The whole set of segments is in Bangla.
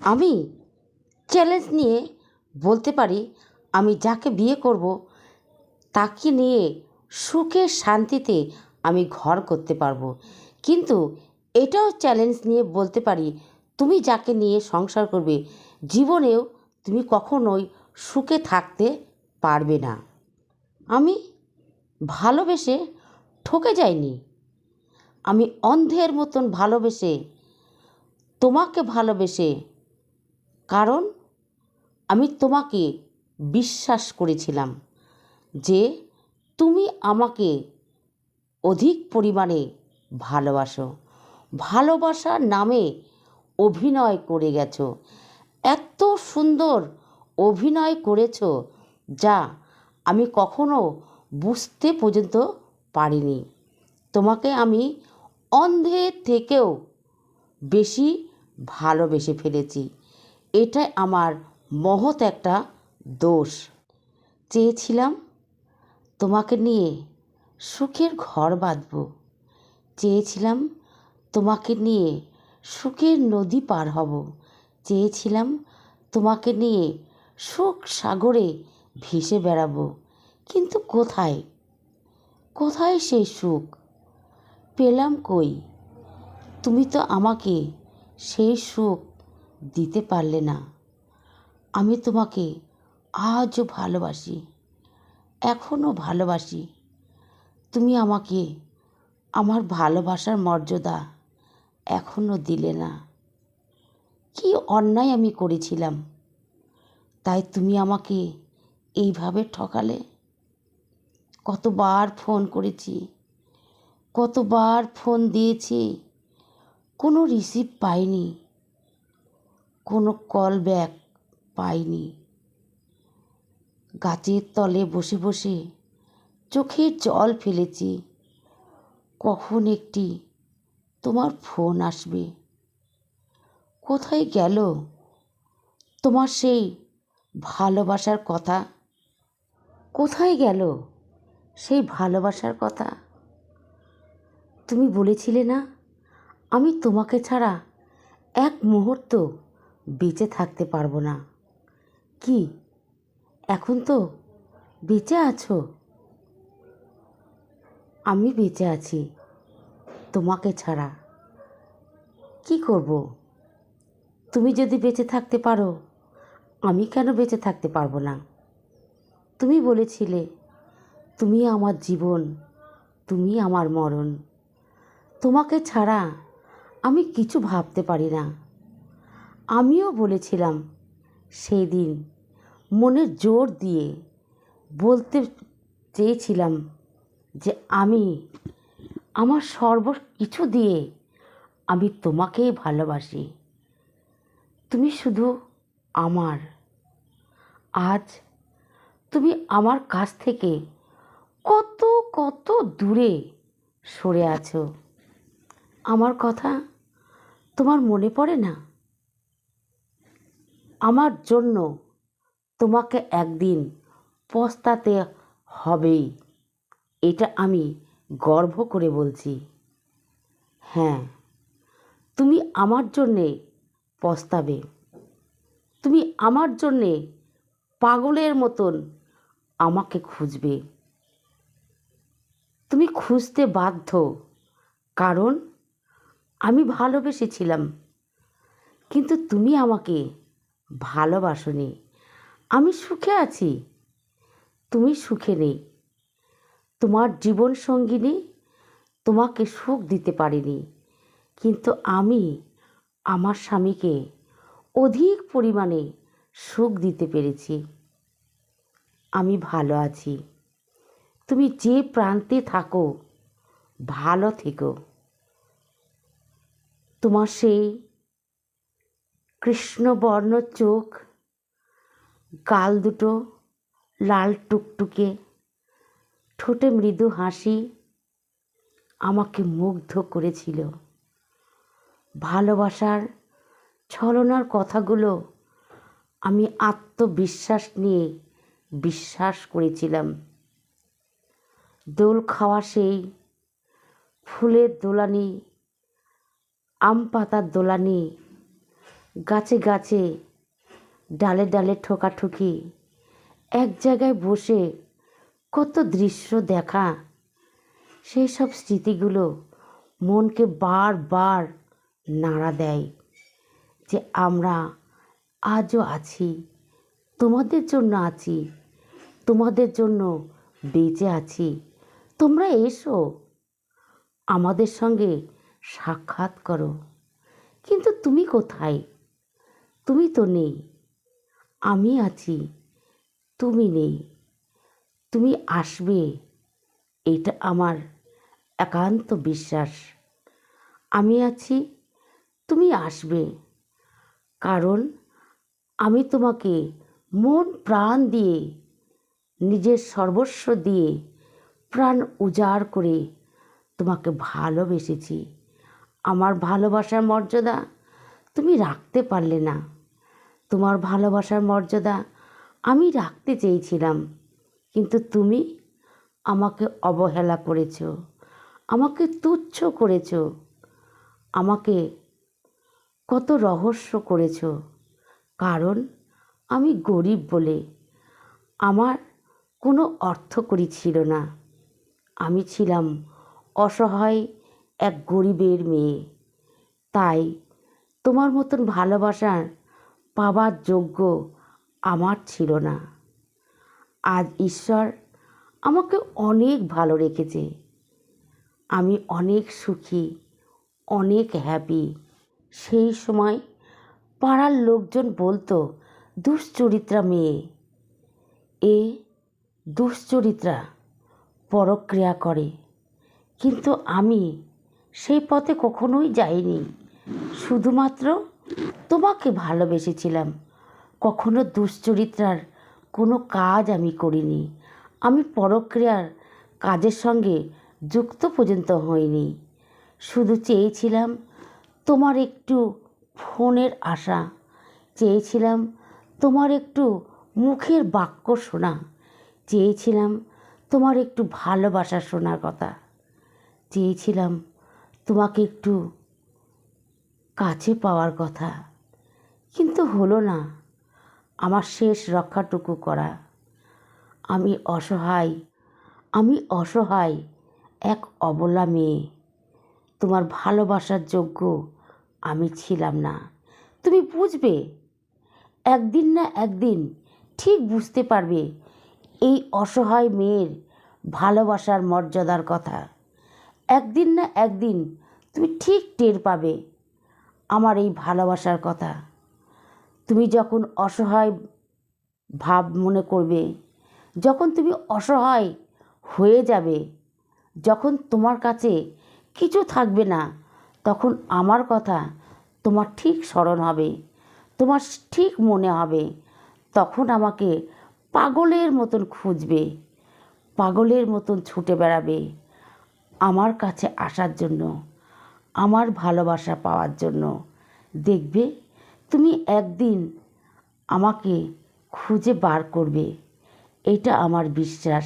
আমি চ্যালেঞ্জ নিয়ে বলতে পারি, আমি যাকে বিয়ে করব তাকে নিয়ে সুখে শান্তিতে আমি ঘর করতে পারবো। কিন্তু এটাও চ্যালেঞ্জ নিয়ে বলতে পারি, তুমি যাকে নিয়ে সংসার করবে জীবনেও তুমি কখনোই সুখে থাকতে পারবে না। আমি ভালোবেসে ঠকে যাইনি। আমি অন্ধের মতন ভালোবেসে তোমাকে ভালোবেসে, কারণ আমি তোমাকে বিশ্বাস করেছিলাম যে তুমি আমাকে অধিক পরিমাণে ভালোবাসো। ভালোবাসার নামে অভিনয় করে গেছো, এত সুন্দর অভিনয় করেছো যা আমি কখনো বুঝতে পর্যন্ত পারিনি। তোমাকে আমি অন্ধের থেকেও বেশি ভালোবেসে ফেলেছি। এটাই আমার মহৎ একটা দোষ। চেয়েছিলাম তোমাকে নিয়ে সুখের ঘর বাঁধব, চেয়েছিলাম তোমাকে নিয়ে সুখের নদী পার হব, চেয়েছিলাম তোমাকে নিয়ে সুখ সাগরে ভেসে বেড়াবো। কিন্তু কোথায় কোথায় সেই সুখ পেলাম কই? তুমি তো আমাকে সেই সুখ দিতে পারলে না। আমি তোমাকে আজও ভালোবাসি, এখনও ভালোবাসি। তুমি আমাকে আমার ভালোবাসার মর্যাদা এখনও দিলে না। কি অন্যায় আমি করেছিলাম তাই তুমি আমাকে এইভাবে ঠকালে? কতবার ফোন করেছি, কতবার ফোন দিয়েছি, কোনো রিসিভ পাইনি, কোনো কল ব্যাক পাইনি। গাছের তলে বসে বসে চোখের জল ফেলেছি, কখন একটি তোমার ফোন আসবে। কোথায় গেল তোমার সেই ভালোবাসার কথা? কোথায় গেল সেই ভালোবাসার কথা? তুমি বলেছিলে না, আমি তোমাকে ছাড়া এক মুহূর্ত বেঁচে থাকতে পারবো না। কি এখন তো বেঁচে আছো? আমি বেঁচে আছি তোমাকে ছাড়া। কি করব? তুমি যদি বেঁচে থাকতে পারো, আমি কেন বেঁচে থাকতে পারবো না? তুমি বলেছিলে তুমি আমার জীবন, তুমি আমার মরণ। তোমাকে ছাড়া আমি কিছু ভাবতে পারি না। আমিও বলেছিলাম সেই দিন, মনের জোর দিয়ে বলতে চেয়েছিলাম যে আমি আমার কিছু দিয়ে আমি তোমাকেই ভালোবাসি। তুমি শুধু আমার। আজ তুমি আমার কাছ থেকে কত কত দূরে সরে আছো। আমার কথা তোমার মনে পড়ে না? আমার জন্য তোমাকে একদিন পস্তাতে হবেই, এটা আমি গর্ব করে বলছি। হ্যাঁ, তুমি আমার জন্যে পস্তাবে। তুমি আমার জন্যে পাগলের মতন আমাকে খুঁজবে। তুমি খুঁজতে বাধ্য, কারণ আমি ভালোবেসেছিলাম, কিন্তু তুমি আমাকে ভালোবাসোনি। আমি সুখে আছি, তুমি সুখে নেই। তোমার জীবন সঙ্গিনী তোমাকে সুখ দিতে পারিনি, কিন্তু আমি আমার স্বামীকে অধিক পরিমাণে সুখ দিতে পেরেছি। আমি ভালো আছি। তুমি যে প্রান্তে থাকো ভালো থেকো। তোমার সেই কৃষ্ণবর্ণ চোখ, গাল দুটো লাল টুকটুকে, ঠোঁটে মৃদু হাসি আমাকে মুগ্ধ করেছিল। ভালোবাসার ছলনার কথাগুলো আমি আত্মবিশ্বাস নিয়ে বিশ্বাস করেছিলাম। দোল খাওয়া সেই ফুলের দোলানি, আম পাতার দোলানি, গাছে গাছে, ডালে ডালে ঠোকাঠুকি, এক জায়গায় বসে কত দৃশ্য দেখা, সেই সব স্মৃতিগুলো মনকে বারবার নাড়া দেয় যে আমরা আজও আছি, তোমাদের জন্য আছি, তোমাদের জন্য বেঁচে আছি। তোমরা এসো, আমাদের সঙ্গে সাক্ষাৎ করো। কিন্তু তুমি কোথায়? তুমি তো নেই। আমি আছি, তুমি নেই। তুমি আসবে, এটা আমার একান্ত বিশ্বাস। আমি আছি, তুমি আসবে, কারণ আমি তোমাকে মন প্রাণ দিয়ে, নিজের সর্বস্ব দিয়ে, প্রাণ উজাড় করে তোমাকে ভালোবেসেছি। আমার ভালোবাসার মর্যাদা তুমি রাখতে পারলে না। তোমার ভালোবাসার মর্যাদা আমি রাখতে চেয়েছিলাম, কিন্তু তুমি আমাকে অবহেলা করেছ, আমাকে তুচ্ছ করেছ, আমাকে কত রহস্য করেছ। কারণ আমি গরিব বলে, আমার কোনো অর্থকড়ি ছিল না। আমি ছিলাম অসহায় এক গরিবের মেয়ে। তাই তোমার মতন ভালোবাসার পাবার যোগ্য আমার ছিল না। আজ ঈশ্বর আমাকে অনেক ভালো রেখেছে। আমি অনেক সুখী, অনেক হ্যাপি। সেই সময় পাড়ার লোকজন বলতো, দুশ্চরিত্রা মেয়ে, এ দুশ্চরিত্রা, পরক্রিয়া করে। কিন্তু আমি সেই পথে কখনোই যাইনি। শুধুমাত্র তোমাকে ভালোবেসেছিলাম। কখনো দুশ্চরিত্রার কোনো কাজ আমি করিনি। আমি পরক্রিয়ার কাজের সঙ্গে যুক্ত পর্যন্ত হইনি। শুধু চেয়েছিলাম তোমার একটু ফোনের আশা, চেয়েছিলাম তোমার একটু মুখের বাক্য শোনা, চেয়েছিলাম তোমার একটু ভালোবাসা শোনার কথা, চেয়েছিলাম তোমাকে একটু কাছে পাওয়ার কথা। কিন্তু হলো না আমার শেষ রক্ষাটুকু করা। আমি অসহায়, আমি অসহায় এক অবলা মেয়ে। তোমার ভালোবাসার যোগ্য আমি ছিলাম না। তুমি বুঝবে, একদিন না একদিন ঠিক বুঝতে পারবে এই অসহায় মেয়ের ভালোবাসার মর্যাদার কথা। একদিন না একদিন তুমি ঠিক টের পাবে আমার এই ভালোবাসার কথা। তুমি যখন অসহায় ভাব মনে করবে, যখন তুমি অসহায় হয়ে যাবে, যখন তোমার কাছে কিছু থাকবে না, তখন আমার কথা তোমার ঠিক স্মরণ হবে, তোমার ঠিক মনে হবে। তখন আমাকে পাগলের মতন খুঁজবে, পাগলের মতন ছুটে বেড়াবে আমার কাছে আসার জন্য, আমার ভালোবাসা পাওয়ার জন্য। দেখবে তুমি একদিন আমাকে খুঁজে বার করবে, এটা আমার বিশ্বাস।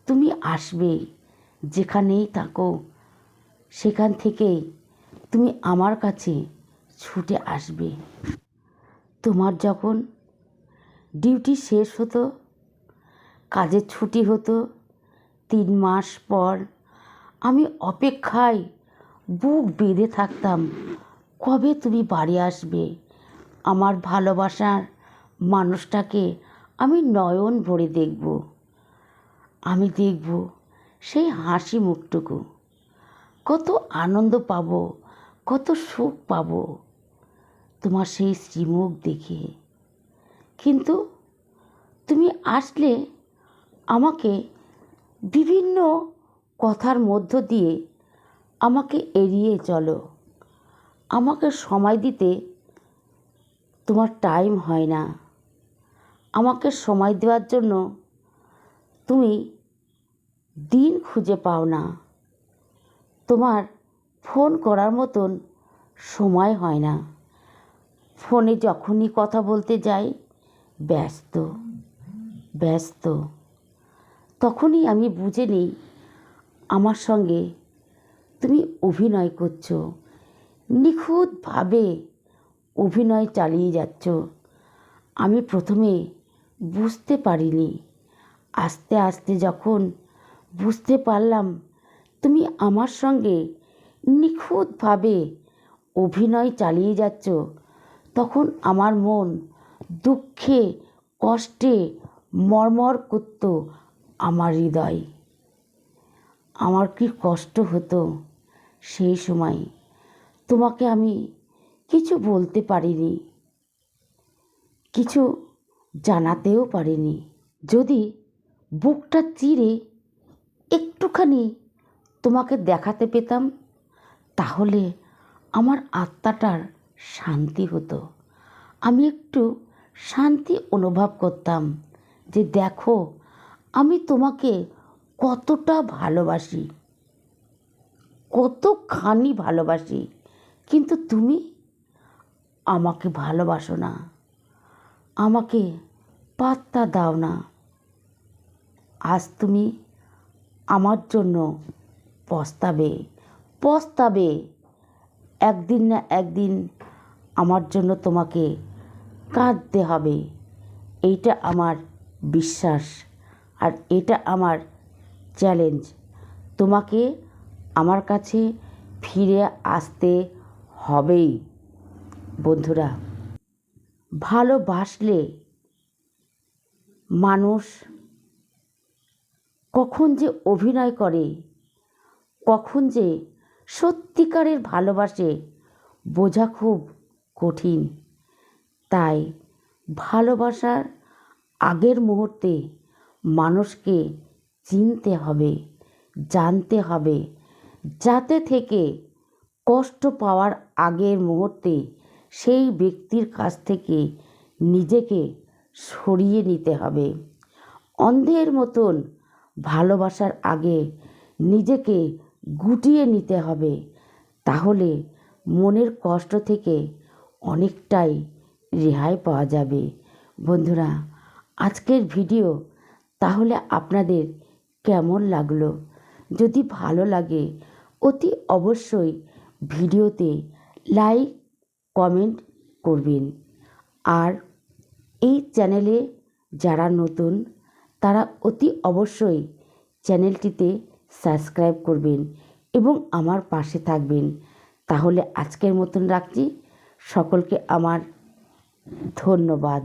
তুমি আসবে, যেখানেই থাকো সেখান থেকেই তুমি আমার কাছে ছুটে আসবে। তোমার যখন ডিউটি শেষ হতো, কাজের ছুটি হতো, 3 মাস পর আমি অপেক্ষায় বুক বেঁধে থাকতাম, কবে তুমি বাড়ি আসবে। আমার ভালোবাসার মানুষটাকে আমি নয়ন ভরে দেখব, আমি দেখব সেই হাসি মুখটুকু। কত আনন্দ পাবো, কত সুখ পাবো তোমার সেই শ্রীমুখ দেখে। কিন্তু তুমি আসলে আমাকে বিভিন্ন কথার মধ্য দিয়ে আমাকে এড়িয়ে চলো। আমাকে সময় দিতে তোমার টাইম হয় না। আমাকে সময় দেওয়ার জন্য তুমি দিন খুঁজে পাও না। তোমার ফোন করার মতন সময় হয় না। ফোনে যখনই কথা বলতে যাই, ব্যস্ত ব্যস্ত। তখনই আমি বুঝে নিই আমার সঙ্গে তুমি অভিনয় করছো, নিখুঁতভাবে অভিনয় চালিয়ে যাচ্ছ। আমি প্রথমে বুঝতে পারিনি, আস্তে আস্তে যখন বুঝতে পারলাম তুমি আমার সঙ্গে নিখুঁতভাবে অভিনয় চালিয়ে যাচ্ছ, তখন আমার মন দুঃখে কষ্টে মরমর করত। আমার হৃদয়, আমার কি কষ্ট হতো সেই সময়। তোমাকে আমি কিছু বলতে পারিনি, কিছু জানাতেও পারিনি। যদি বুকটা চিরে একটুখানি তোমাকে দেখাতে পেতাম, তাহলে আমার আত্মাটার শান্তি হতো। আমি একটু শান্তি অনুভব করতাম যে দেখো আমি তোমাকে কতটা ভালোবাসি, কতখানি ভালোবাসি, কিন্তু তুমি আমাকে ভালোবাসো না, আমাকে পাত্তা দাও না। আজ তুমি আমার জন্য পস্তাবে, পস্তাবে। একদিন না একদিন আমার জন্য তোমাকে কাঁদতে হবে, এইটা আমার বিশ্বাস আর এটা আমার চ্যালেঞ্জ। তোমাকে আমার কাছে ফিরে আসতে হবেই। বন্ধুরা, ভালোবাসলে মানুষ কখন যে অভিনয় করে, কখন যে সত্যিকারের ভালোবাসে বোঝা খুব কঠিন। তাই ভালোবাসার আগের মুহূর্তে মানুষকে চিনতে হবে, জানতে হবে, যাতে থেকে কষ্ট পাওয়ার আগের মুহূর্তে সেই ব্যক্তির কাছ থেকে নিজেকে সরিয়ে নিতে হবে। অন্ধের মতন ভালোবাসার আগে নিজেকে গুটিয়ে নিতে হবে, তাহলে মনের কষ্ট থেকে অনেকটাই রেহাই পাওয়া যাবে। বন্ধুরা, আজকের ভিডিও তাহলে আপনাদের কেমন লাগলো? যদি ভালো লাগে অতি অবশ্যই ভিডিওতে লাইক কমেন্ট করবেন। আর এই চ্যানেলে যারা নতুন তারা অতি অবশ্যই চ্যানেলটিতে সাবস্ক্রাইব করবেন এবং আমার পাশে থাকবেন। তাহলে আজকের মতন রাখছি। সকলকে আমার ধন্যবাদ।